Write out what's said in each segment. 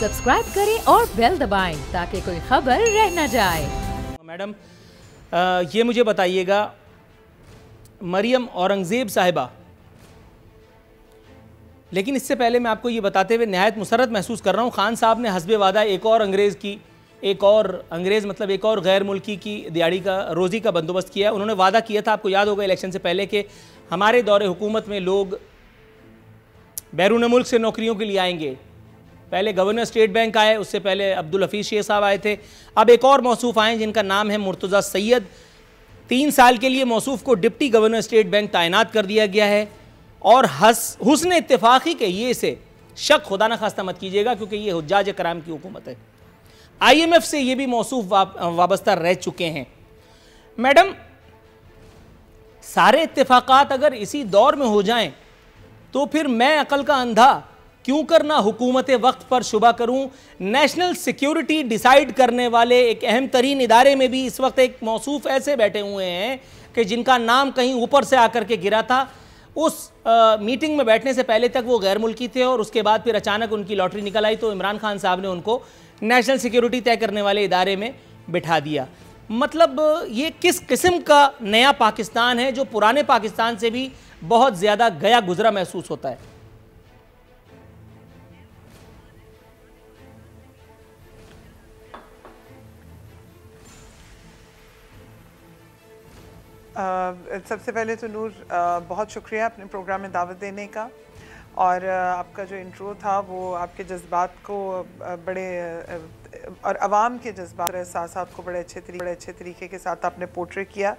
Subscribe करें और bell दबाएं ताकि कोई खबर रह न जाए। मैडम ये मुझे बताइएगा, मरियम औरंगज़ेब साहिबा, लेकिन इससे पहले मैं आपको ये बताते हुए नहायत मुसरत महसूस कर रहा हूँ, खान साहब ने हस्बे वादा एक और अंग्रेज़ मतलब एक और गैर मुल्की की दिहाड़ी का रोज़ी का बंदोबस्त किया है। उन्होंने वादा किया था, आपको याद होगा इलेक्शन से पहले, कि हमारे दौरे हुकूमत में लोग बैरून मुल्क से नौकरियों के लिए आएंगे। पहले गवर्नर स्टेट बैंक आए, उससे पहले अब्दुल हफीज़ शेख साहब आए थे, अब एक और मौसूफ़ आए जिनका नाम है मुर्तज़ा सैयद। 3 साल के लिए मौसूफ़ को डिप्टी गवर्नर स्टेट बैंक तैनात कर दिया गया है। और हुस्न इत्तेफाक़ी के ये से शक खुदा न खास्ता मत कीजिएगा, क्योंकि ये हुज्जाज कराम की हुकूमत है। IMF से ये भी मौसूफ़ वाबस्ता रह चुके हैं। मैडम, सारे इत्तेफाकात अगर इसी दौर में हो जाएं तो फिर मैं अकल का अंधा क्यों करना हुकूमत वक्त पर शुबा करूं। नेशनल सिक्योरिटी डिसाइड करने वाले एक अहम तरीन इदारे में भी इस वक्त एक मौसूफ़ ऐसे बैठे हुए हैं कि जिनका नाम कहीं ऊपर से आकर के गिरा था। उस मीटिंग में बैठने से पहले तक वो गैर मुल्की थे और उसके बाद फिर अचानक उनकी लॉटरी निकल आई तो इमरान खान साहब ने उनको नेशनल सिक्योरिटी तय करने वाले इदारे में बिठा दिया। मतलब ये किस किस्म का नया पाकिस्तान है जो पुराने पाकिस्तान से भी बहुत ज़्यादा गया गुजरा महसूस होता है। सबसे पहले तो नूर बहुत शुक्रिया अपने प्रोग्राम में दावत देने का, और आपका जो इंट्रो था वो आपके जज्बात को बड़े और आवाम के जज्बात और एहसासात को बड़े अच्छे तरीके के साथ आपने पोर्ट्रे किया।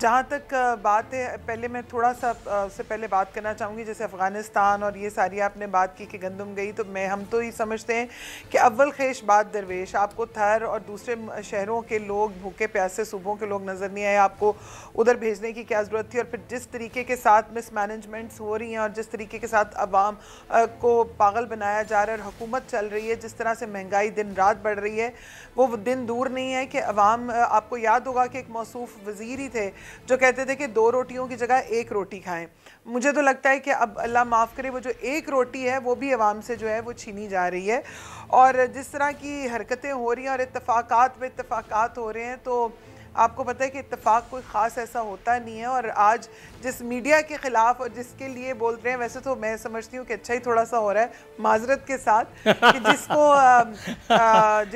जहाँ तक बात है, पहले मैं थोड़ा सा उससे पहले बात करना चाहूँगी, जैसे अफ़गानिस्तान और ये सारी आपने बात की कि गंदम गई, तो हम तो ये समझते हैं कि अव्वल ख़ेश बाद दरवेश, आपको थर और दूसरे शहरों के लोग, भूखे प्यासे सूबों के लोग नज़र नहीं आए, आपको उधर भेजने की क्या ज़रूरत थी। और फिर जिस तरीके के साथ मिसमैनेजमेंट्स हो रही हैं और जिस तरीके के साथ अवाम को पागल बनाया जा रहा है और हुकूमत चल रही है, जिस तरह से महंगाई दिन रात बढ़ रही है, वो दिन दूर नहीं है कि अवाम, आपको याद होगा कि एक मौसूफ़ वज़ीर ही थे जो कहते थे कि 2 रोटियों की जगह 1 रोटी खाएं। मुझे तो लगता है कि अब अल्लाह माफ़ करे, वो जो 1 रोटी है वो भी अवाम से जो है वो छीनी जा रही है। और जिस तरह की हरकतें हो रही हैं और इत्तफ़ाक़ात पे इत्तफ़ाक़ात हो रहे हैं, तो आपको पता है कि इत्तेफाक कोई ख़ास ऐसा होता नहीं है। और आज जिस मीडिया के ख़िलाफ़ और जिसके लिए बोल रहे हैं, वैसे तो मैं समझती हूँ कि अच्छा ही थोड़ा सा हो रहा है, माजरत के साथ, कि जिसको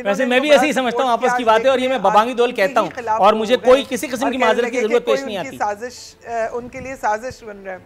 वैसे मैं भी ऐसे ही समझता हूँ आपस की बातें, और ये मैं बबांगी दोल कहता हूँ और मुझे कोई किसी किस्म की माजरत की ज़रूरत पेश नहीं आती। साजिश, उनके लिए साजिश बन रहा है।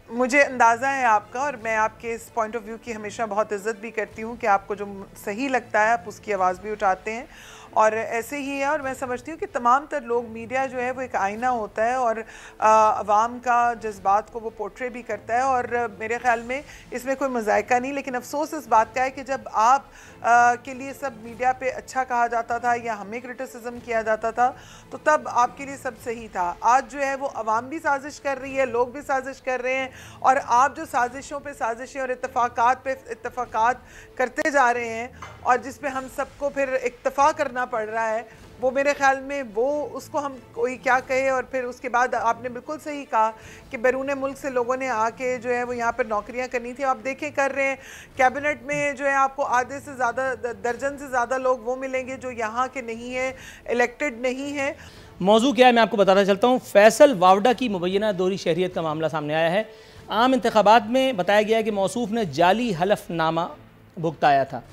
मुझे अंदाज़ा है आपका, और मैं आपके इस पॉइंट ऑफ व्यू की हमेशा बहुत इज़्ज़त भी करती हूँ कि आपको जो सही लगता है आप उसकी आवाज़ भी उठाते हैं, और ऐसे ही है। और मैं समझती हूँ कि तमाम तर लोग, मीडिया जो है वो एक आईना होता है और अवाम का जज्बात को वो पोर्ट्रे भी करता है, और मेरे ख़्याल में इसमें कोई मज़ायका नहीं। लेकिन अफसोस इस बात का है कि जब आप के लिए सब मीडिया पे अच्छा कहा जाता था या हमें क्रिटिसिज्म किया जाता था, तो तब आपके लिए सब सही था। आज जो है वो अवाम भी साजिश कर रही है, लोग भी साजिश कर रहे हैं, और आप जो साजिशों पे साजिशें और इत्तफाकात पे इत्तफाकात करते जा रहे हैं, और जिस पे हम सबको फिर इक्तफा करना पड़ रहा है, वो मेरे ख्याल में वो उसको हम कोई क्या कहे। और फिर उसके बाद आपने बिल्कुल सही कहा कि बैरून मुल्क से लोगों ने आके जो है वो यहाँ पर नौकरियाँ करनी थी। आप देखें कर रहे हैं, कैबिनेट में जो है आपको आधे से ज़्यादा, दर्जन से ज़्यादा लोग वो मिलेंगे जो यहाँ के नहीं हैं, इलेक्टेड नहीं है। मौजू क्या है मैं आपको बताना चलता हूँ। फैसल वावडा की मुबैना दोहरी शहरियत का मामला सामने आया है। आम इंतखाबात में बताया गया कि मौसूफ़ ने जाली हलफनामा भुगताया था।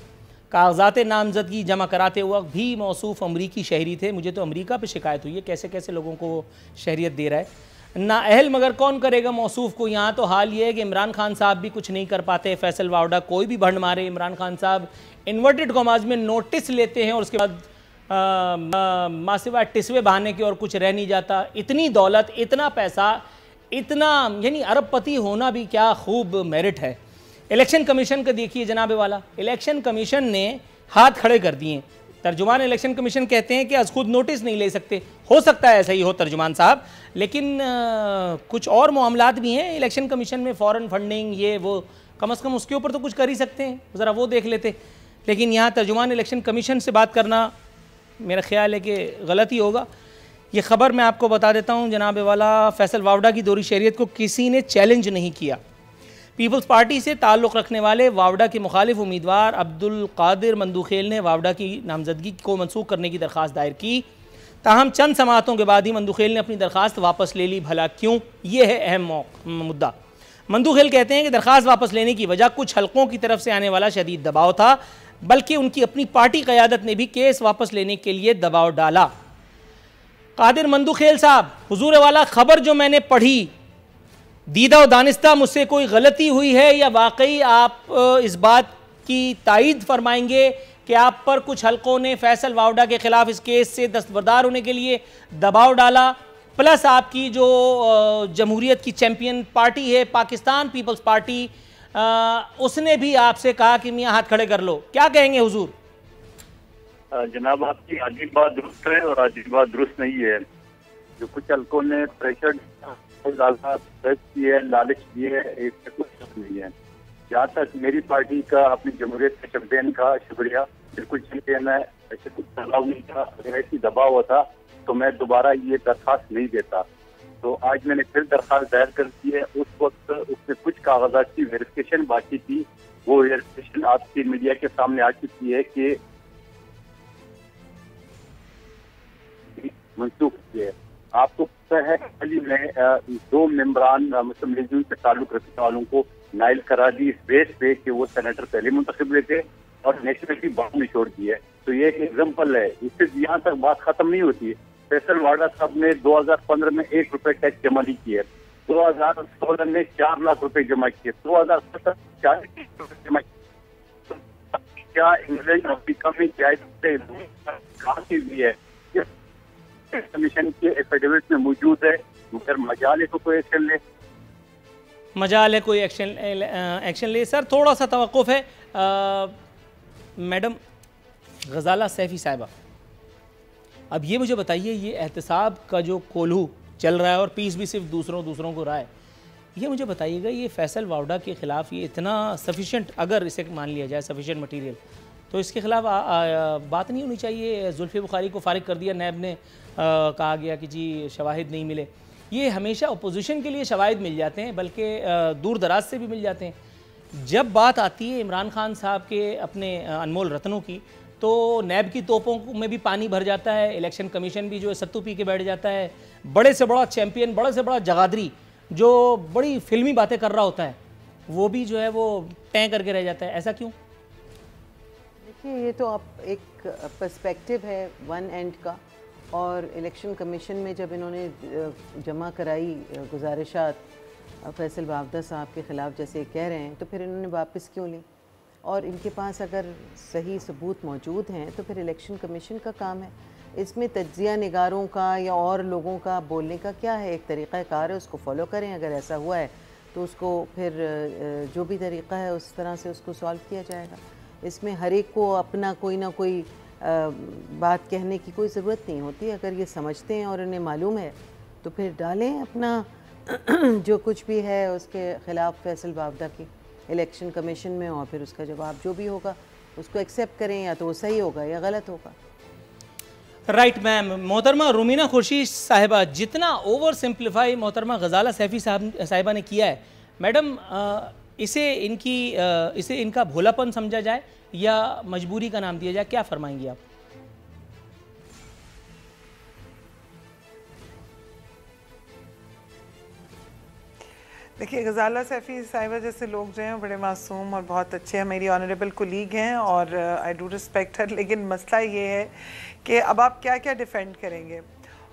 कागजात नामजदगी जमा कराते वक्त भी मौसूफ़ अमरीकी शहरी थे। मुझे तो अमरीका पे शिकायत हुई है, कैसे कैसे लोगों को शहरियत दे रहा है। नाअहल मगर कौन करेगा मौसूफ़ को। यहाँ तो हाल ये है कि इमरान खान साहब भी कुछ नहीं कर पाते। फैसल वावडा कोई भी भंड मारे, इमरान खान साहब इन्वर्टेड कॉमाज में नोटिस लेते हैं और उसके बाद मासिवा टिस्वे बहाने के और कुछ रह नहीं जाता। इतनी दौलत, इतना पैसा, इतना यानी अरबपति होना भी क्या खूब मेरिट है। इलेक्शन कमीशन का देखिए जनाबे वाला, इलेक्शन कमीशन ने हाथ खड़े कर दिए। तर्जुमान इलेक्शन कमीशन कहते हैं कि आज खुद नोटिस नहीं ले सकते। हो सकता है ऐसा ही हो तर्जुमान साहब, लेकिन कुछ और मामलात भी हैं इलेक्शन कमीशन में, फ़ॉरेन फंडिंग, ये वो, कम अज़ कम उसके ऊपर तो कुछ कर ही सकते हैं, ज़रा वो देख लेते। लेकिन यहाँ तर्जुमान इलेक्शन कमीशन से बात करना मेरा ख्याल है कि गलत ही होगा। ये ख़बर मैं आपको बता देता हूँ जनाब वाला, फैसल वावडा की दोहरी शहरियत को किसी ने चैलेंज नहीं किया। पीपल्स पार्टी से ताल्लुक़ रखने वाले वावडा के मुखालिफ उम्मीदवार अब्दुल कादिर मंदूखेल ने वावडा की नामजदगी को मनसूख करने की दरख्वास्त दायर की। ताहम चंद समातों के बाद ही मंदूखेल ने अपनी दरख्वास्त वापस ले ली। भला क्यों? ये है अहम मुद्दा। मंदूखेल कहते हैं कि दरख्वास्त वापस लेने की वजह कुछ हलकों की तरफ से आने वाला शदीद दबाव था, बल्कि उनकी अपनी पार्टी क़यादत ने भी केस वापस लेने के लिए दबाव डाला। कादिर मंदूखेल साहब, हुजूर वाला, खबर जो मैंने पढ़ी, दीदा और दानिस्ता मुझसे कोई गलती हुई है या वाकई आप इस बात की तायीद फरमाएंगे कि आप पर कुछ हलकों ने फैसल वावडा के खिलाफ इस केस से दस्तबरदार होने के लिए दबाव डाला, प्लस आपकी जो जमहूरियत की चैम्पियन पार्टी है पाकिस्तान पीपल्स पार्टी, उसने भी आपसे कहा कि मियाँ हाथ खड़े कर लो। क्या कहेंगे हुजूर? जनाब, आपकी आधी बात दुरुस्त है और आधी बात दुरुस्त नहीं है। जो कुछ हलकों ने प्रेशर किए, लालच दिए, इससे कुछ नहीं है। जहाँ तक मेरी पार्टी का, अपनी जमहूरियत के चैंपियन का शुक्रिया, बिल्कुल चैंपियन है, ऐसे कुछ दबाव नहीं था। अगर ऐसी दबाव होता तो मैं दोबारा ये दरख्वास्त नहीं देता। तो आज मैंने फिर दरख्वास्त दायर कर दी है। उस वक्त उसमें कुछ कागजात की वेरिफिकेशन बाकी थी, वो वेरिफिकेशन आपकी मीडिया के सामने आ चुकी है कि मनसूख किए। आपको पता है हाल में 2 मेंबरान मुस्लिम लीग से ताल्लुक रखने वालों को नाइल करा दी, इस बेस पे कि वो सेनेटर पहले मुंतखब हुए थे और नेशनलिटी बाद में छोड़ दी है। तो ये एक एग्जाम्पल है। इससे यहाँ तक बात खत्म नहीं होती। फैसल वाडा साहब ने 2015 में 1 रुपए टैक्स जमा नहीं किए, 2016 में 4 लाख रुपए जमा किए, 2017 40 लाख रुपए जमा किए। क्या इंग्लैंड अफ्रीका में जायज कहाँ से भी है? कमीशन के एफिडेविट में मौजूद है, मगर मजाल है तो कोई एक्शन ले, मजाल है कोई एक्शन ले। सर थोड़ा सा तवक्कुफ है। मैडम गजाला सैफी साहिबा, अब ये मुझे बताइए, ये एहतसाब का जो कोल्हू चल रहा है और पीस भी सिर्फ दूसरों को रहा है, ये मुझे बताइएगा, ये फैसल वावडा के ख़िलाफ़ ये इतना सफिशेंट, अगर इसे मान लिया जाए सफिशेंट मटीरियल, तो इसके ख़िलाफ़ बात नहीं होनी चाहिए? जुल्फ़ी बुखारी को फ़ारिग कर दिया नैब ने, कहा गया कि जी शवाहिद नहीं मिले। ये हमेशा अपोजिशन के लिए शवाहिद मिल जाते हैं, बल्कि दूर दराज से भी मिल जाते हैं। जब बात आती है इमरान खान साहब के अपने अनमोल रत्नों की, तो नैब की तोपों में भी पानी भर जाता है, इलेक्शन कमीशन भी जो है सत्तू पी के बैठ जाता है। बड़े से बड़ा चैम्पियन, बड़े से बड़ा जगादरी जो बड़ी फिल्मी बातें कर रहा होता है, वो भी जो है वो तय करके रह जाता है। ऐसा क्यों? देखिए, ये तो आप एक पर्सपेक्टिव है वन एंड का, और इलेक्शन कमीशन में जब इन्होंने जमा कराई गुजारिशात फैसल वावडा साहब के ख़िलाफ़ जैसे कह रहे हैं, तो फिर इन्होंने वापस क्यों ली? और इनके पास अगर सही सबूत मौजूद हैं तो फिर इलेक्शन कमीशन का काम है। इसमें तज्ज़िया निगारों का या और लोगों का बोलने का क्या है? एक तरीक़ाकार है, उसको फॉलो करें। अगर ऐसा हुआ है तो उसको फिर जो भी तरीक़ा है उस तरह से उसको सॉल्व किया जाएगा। इसमें हर एक को अपना कोई ना कोई बात कहने की कोई ज़रूरत नहीं होती। अगर ये समझते हैं और इन्हें मालूम है तो फिर डालें अपना जो कुछ भी है उसके ख़िलाफ़ फैसल वावडा की इलेक्शन कमीशन में, और फिर उसका जवाब जो भी होगा उसको एक्सेप्ट करें, या तो वो सही होगा या गलत होगा। Right ma'am. मोहतरमा रुमीना खुर्शीद साहिबा, जितना ओवर सिंप्लीफाई मोहतरमा गजाला सैफी साहिबा ने किया है, मैडम इसे इनका भोलापन समझा जाए या मजबूरी का नाम दिया जाए? क्या फरमाएंगी आप? देखिए, गजाला सैफी साहिबा जैसे लोग जो हैं बड़े मासूम और बहुत अच्छे हैं, मेरी ऑनरेबल कोलीग हैं और आई डू रिस्पेक्ट हर। लेकिन मसला ये है कि अब आप क्या क्या डिफेंड करेंगे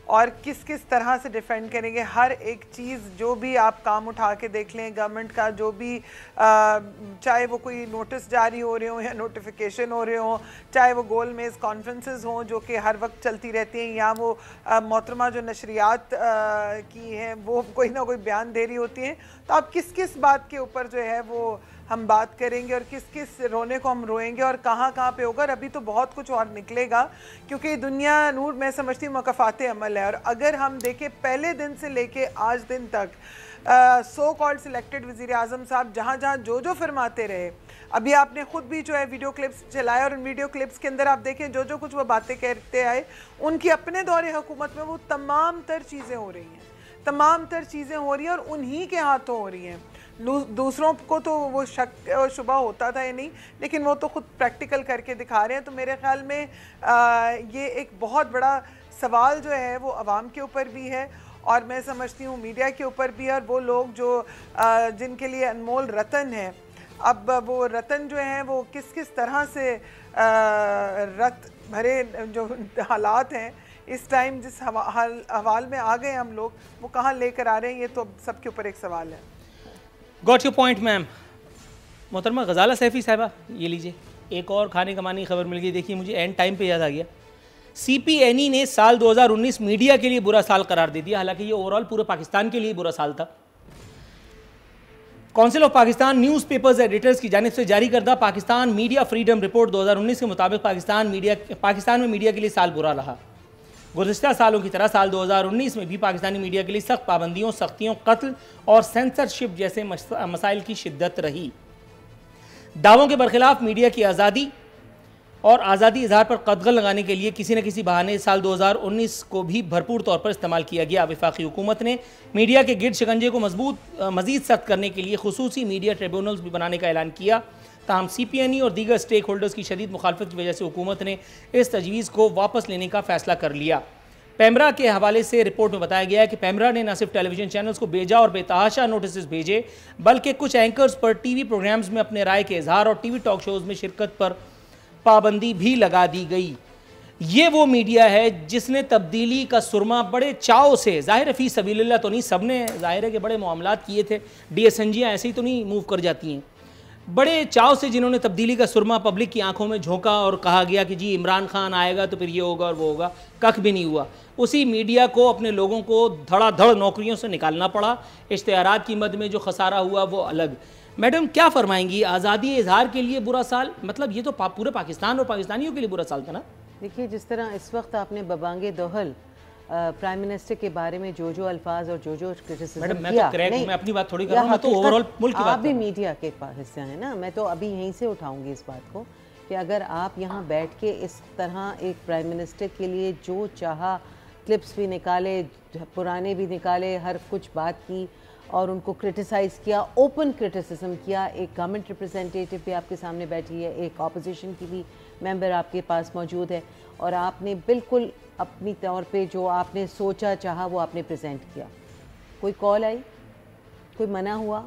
और किस किस तरह से डिफेंड करेंगे। हर एक चीज़ जो भी आप काम उठा के देख लें, गवर्नमेंट का जो भी चाहे वो कोई नोटिस जारी हो रहे हों या नोटिफिकेशन हो रहे हों, चाहे वो गोल मेज़ कॉन्फ्रेंसेस हों जो कि हर वक्त चलती रहती हैं, या वो मोहतरमा जो नशरियात की हैं वो कोई ना कोई बयान दे रही होती हैं, तो आप किस किस बात के ऊपर जो है वो हम बात करेंगे और किस किस रोने को हम रोएंगे और कहाँ कहाँ पे होगा। और अभी तो बहुत कुछ और निकलेगा, क्योंकि दुनिया नूर मैं समझती हूँ मकफ़ाते अमल है। और अगर हम देखें पहले दिन से लेके आज दिन तक सो कॉल्ड सिलेक्टेड वज़ीर आज़म साहब जहाँ जहाँ जो फरमाते रहे, अभी आपने ख़ुद भी जो है वीडियो क्लिप्स चलाए और उन वीडियो क्लिप्स के अंदर आप देखें जो कुछ वो बातें कहते आए, उनकी अपने दौरे हुकूमत में वो तमाम तर चीज़ें हो रही हैं, तमाम तर चीज़ें हो रही हैं और उन्हीं के हाथों हो रही हैं। दूसरों को तो वो शक और शुबा होता था या नहीं, लेकिन वो तो खुद प्रैक्टिकल करके दिखा रहे हैं। तो मेरे ख्याल में ये एक बहुत बड़ा सवाल जो है वो अवाम के ऊपर भी है और मैं समझती हूँ मीडिया के ऊपर भी है, और वो लोग जो जिनके लिए अनमोल रतन है, अब वो रतन जो हैं वो किस किस तरह से रत भरे जो हालात हैं इस टाइम, जिस हवाल में आ गए हम लोग, वो कहाँ लेकर आ रहे हैं, ये तो सबके ऊपर एक सवाल है। Got your point ma'am. मोहतरमा गजाला सैफी साहिबा, ये लीजिए एक और खाने कमाने की खबर मिल गई। देखिए मुझे एंड टाइम पे याद आ गया, CPNE ने साल 2019 मीडिया के लिए बुरा साल करार दे दिया। हालांकि ये ओवरऑल पूरे पाकिस्तान के लिए बुरा साल था। Council of Pakistan newspapers editors की जानिब से जारी करदा पाकिस्तान मीडिया फ्रीडम रिपोर्ट 2019 के मुताबिक पाकिस्तान में मीडिया के लिए साल बुरा रहा। गुज़िश्ता सालों की तरह साल 2019 में भी पाकिस्तानी मीडिया के लिए सख्त पाबंदियों, सख्तियों, कत्ल और सेंसरशिप जैसे मसाइल की शिद्दत रही। दावों के बरखिलाफ मीडिया की आज़ादी और आज़ादी इजहार पर कदगन लगाने के लिए किसी न किसी बहाने साल 2019 को भी भरपूर तौर पर इस्तेमाल किया गया। वफाकी हुकूमत ने मीडिया के गिरद शिकंजे को मज़ीद सख्त करने के लिए खुसूसी मीडिया ट्रिब्यूनल्स भी बनाने का ऐलान किया। ताहम CPNE और दीगर स्टेक होल्डर्स की शदीद मुखालफत की वजह से हुकूमत ने इस तजवीज़ को वापस लेने का फ़ैसला कर लिया। पैमरा के हवाले से रिपोर्ट में बताया गया है कि पैमरा ने न सिर्फ टेलीविजन चैनल्स को भेजा और बेतहाशा नोटिस भेजे, बल्कि कुछ एंकर्स पर TV प्रोग्राम्स में अपने राय के इजहार और TV टॉक शोज़ में शिरकत पर पाबंदी भी लगा दी गई। ये वो मीडिया है जिसने तब्दीली का सुरमा बड़े चाव से, जाहिर फी सबीलिल्लाह तो नहीं, सबने जाहिर है कि बड़े मामलात किए थे, DSNGयाँ ऐसे ही तो नहीं मूव कर जाती हैं, बड़े चाव से जिन्होंने तब्दीली का सुरमा पब्लिक की आंखों में झोंका और कहा गया कि जी इमरान खान आएगा तो फिर ये होगा और वो होगा, कख भी नहीं हुआ। उसी मीडिया को अपने लोगों को धड़ाधड़ नौकरियों से निकालना पड़ा। इश्तिहारात की मद में जो खसारा हुआ वो अलग। मैडम क्या फरमाएंगी, आज़ादी इजहार के लिए बुरा साल, मतलब ये तो पूरे पाकिस्तान और पाकिस्तानियों के लिए बुरा साल था ना? देखिए जिस तरह इस वक्त आपने बबांगे दोहल प्राइम मिनिस्टर के बारे में जो अल्फाज और जो क्रिटिसिज्म किया, मैं अपनी बात थोड़ी कर रहा हूं, मैं तो ओवरऑल मुल्क की बात। आप भी मीडिया के हिस्सा है ना, मैं तो अभी यहीं से उठाऊंगी इस बात को कि अगर आप यहाँ बैठ के इस तरह एक प्राइम मिनिस्टर के लिए जो चाहा क्लिप्स भी निकाले, पुराने भी निकाले, हर कुछ बात की और उनको क्रिटिसाइज़ किया, ओपन क्रिटिसिज्म किया, एक गवर्नमेंट रिप्रेजेंटेटिव भी आपके सामने बैठी है, एक ऑपोजिशन की भी मेंबर आपके पास मौजूद है, और आपने बिल्कुल अपनी तौर पे जो आपने सोचा चाहा वो आपने प्रेजेंट किया। कोई कॉल आई, कोई मना हुआ,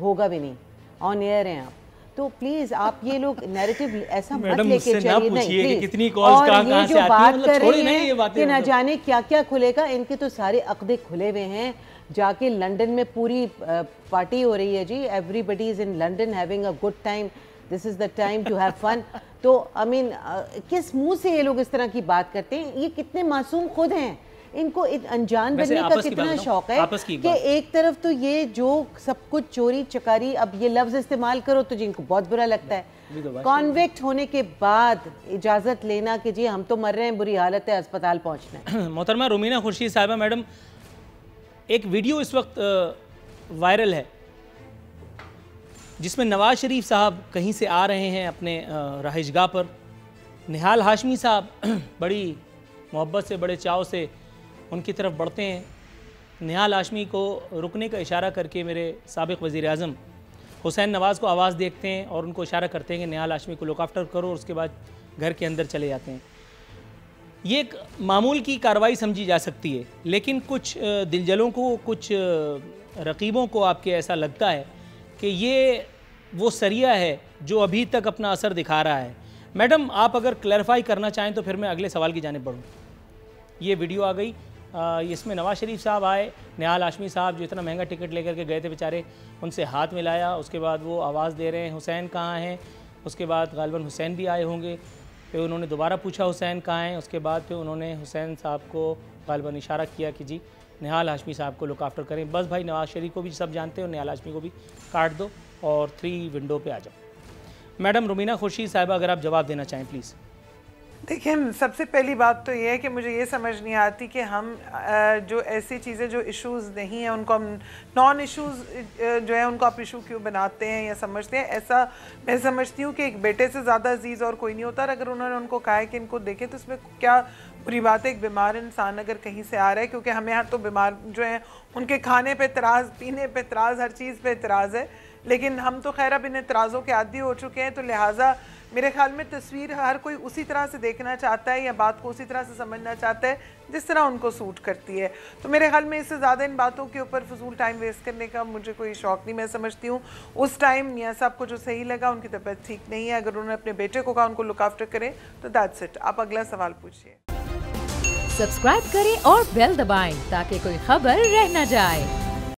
होगा भी नहीं, ऑन एयर हैं आप, तो प्लीज़ आप ये लोग नैरेटिव ऐसा मत लेके चलिए। नहीं कितनी कॉल्स कहां से बात कर रहे हैं कि न जाने क्या क्या खुलेगा, इनके तो सारे अक़दे खुले हुए हैं। जाके लंदन में पूरी पार्टी हो रही है जी, everybody is in London having a good time, this is the time to have fun. तो आई मीन किस मुंह से ये लोग इस तरह की बात करते हैं? ये कितने मासूम खुद हैं, इनको अनजान बनने का कितना शौक है कि एक तरफ तो ये जो सब कुछ चोरी चकारी, अब ये लफ्ज़ इस्तेमाल करो तो जिनको बहुत बुरा लगता है, कॉन्विक्ट होने के बाद इजाज़त लेना कि जी हम तो मर रहे हैं, बुरी हालत है, अस्पताल पहुँचना है। मोहतरमा रुमीना खुर्शीद साहिबा मैडम, एक वीडियो इस वक्त वायरल है जिसमें नवाज शरीफ साहब कहीं से आ रहे हैं अपने रहायशगाह पर। निहाल हाशमी साहब बड़ी मोहब्बत से, बड़े चाव से उनकी तरफ बढ़ते हैं। निहाल हाशमी को रुकने का इशारा करके मेरे साबिक़ वज़ीर-ए-आज़म हुसैन नवाज़ को आवाज़ देखते हैं और उनको इशारा करते हैं कि निहाल हाशमी को लुक आफ्टर करो, और उसके बाद घर के अंदर चले जाते हैं। ये एक मामूल की कार्रवाई समझी जा सकती है, लेकिन कुछ दिलजलों को, कुछ रकीबों को आपके ऐसा लगता है कि ये वो सरिया है जो अभी तक अपना असर दिखा रहा है। मैडम आप अगर क्लैरिफाई करना चाहें तो फिर मैं अगले सवाल की जानिब बढ़ूँ। ये वीडियो आ गई, इसमें नवाज शरीफ साहब आए, निहाल हाशमी साहब जो इतना महंगा टिकट लेकर के गए थे बेचारे, उनसे हाथ मिलाया, उसके बाद वो आवाज़ दे रहे हैं हुसैन कहाँ हैं, उसके बाद गालिबन हुसैन भी आए होंगे, फिर उन्होंने दोबारा पूछा हुसैन कहाँ हैं, उसके बाद फिर उन्होंने हुसैन साहब को गालिबन इशारा किया कि जी निहाल हाशमी साहब को लुक आफ्टर करें। बस भाई नवाज शरीफ को भी सब जानते हैं और निहाल हाशमी को भी काट दो और 3 विंडो पे आ जाओ। मैडम रुमीना खुर्शीद साहिबा अगर आप जवाब देना चाहें प्लीज़। देखिए, सबसे पहली बात तो ये है कि मुझे ये समझ नहीं आती कि हम जो ऐसी चीज़ें जो इश्यूज़ नहीं हैं उनको हम नॉन इश्यूज़ जो है उनको आप इशू क्यों बनाते हैं या समझते हैं। ऐसा मैं समझती हूँ कि एक बेटे से ज़्यादा अजीज़ और कोई नहीं होता, और अगर उन्होंने उनको कहा है कि इनको देखें तो इसमें क्या बुरी बात है, एक बीमार इंसान अगर कहीं से आ रहा है, क्योंकि हमें यहाँ तो बीमार जो हैं उनके खाने पे इतराज़, पीने पे इतराज़, हर चीज़ पे इतराज़ है, लेकिन हम तो खैर अब इन इतराज़ों के आदी हो चुके हैं। तो लिहाजा मेरे ख्याल में तस्वीर हर कोई उसी तरह से देखना चाहता है या बात को उसी तरह से समझना चाहता है जिस तरह उनको सूट करती है। तो मेरे ख्याल में इससे ज़्यादा इन बातों के ऊपर फजूल टाइम वेस्ट करने का मुझे कोई शौक़ नहीं। मैं समझती हूँ उस टाइम मियाँ साहब को जो सही लगा, उनकी तबीयत ठीक नहीं है, अगर उन्होंने अपने बेटे को कहा उनको लुक आफ्टर करें तो दैट्स इट। आप अगला सवाल पूछिए। सब्सक्राइब करें और बेल दबाएं ताकि कोई खबर रह न जाए।